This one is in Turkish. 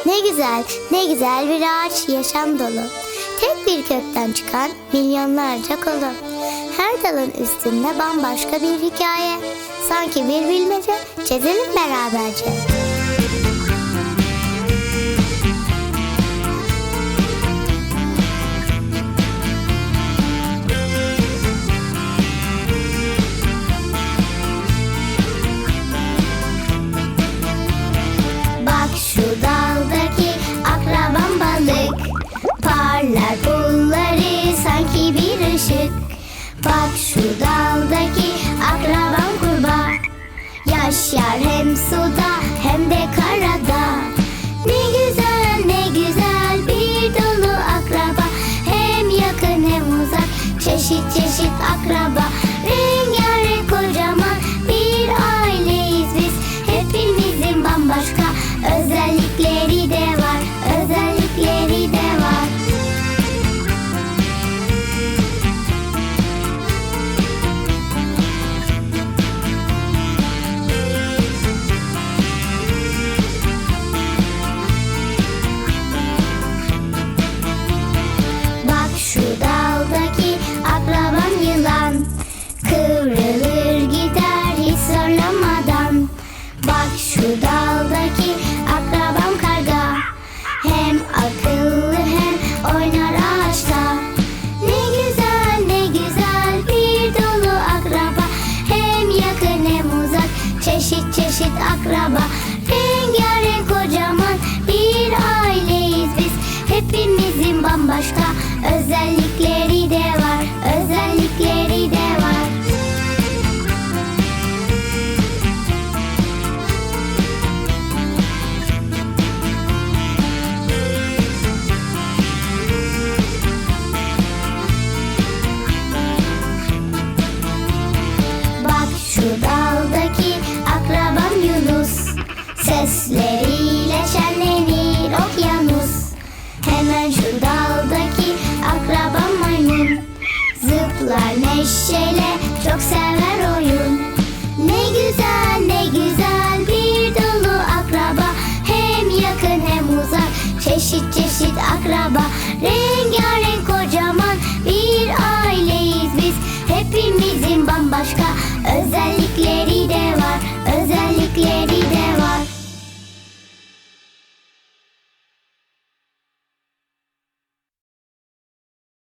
Ne güzel, ne güzel bir ağaç, yaşam dolu. Tek bir kökten çıkan milyonlarca kolu. Her dalın üstünde bambaşka bir hikaye. Sanki bir bilmece, çizelim beraberce. Bak şu daldaki akrabam balık, parlar pulları sanki bir ışık. Bak şu daldaki akrabam kurbağa, yaşar hem suda hem de karada. Ne güzel ne güzel bir dolu akraba, hem yakın hem uzak, çeşit çeşit akraba. Rengarenk kocaman bir aileyiz biz, hepimizin bambaşka özellikleri de var, özellikleri de var. Bak şu daldaki akrabam yılan, kıvrılır gider hiç zorlamadan. Bak şu daldaki akrabam karga, hem akıllı hem oynar ağaçta. Ne güzel ne güzel bir dolu akraba, hem yakın hem uzak, çeşit çeşit akraba.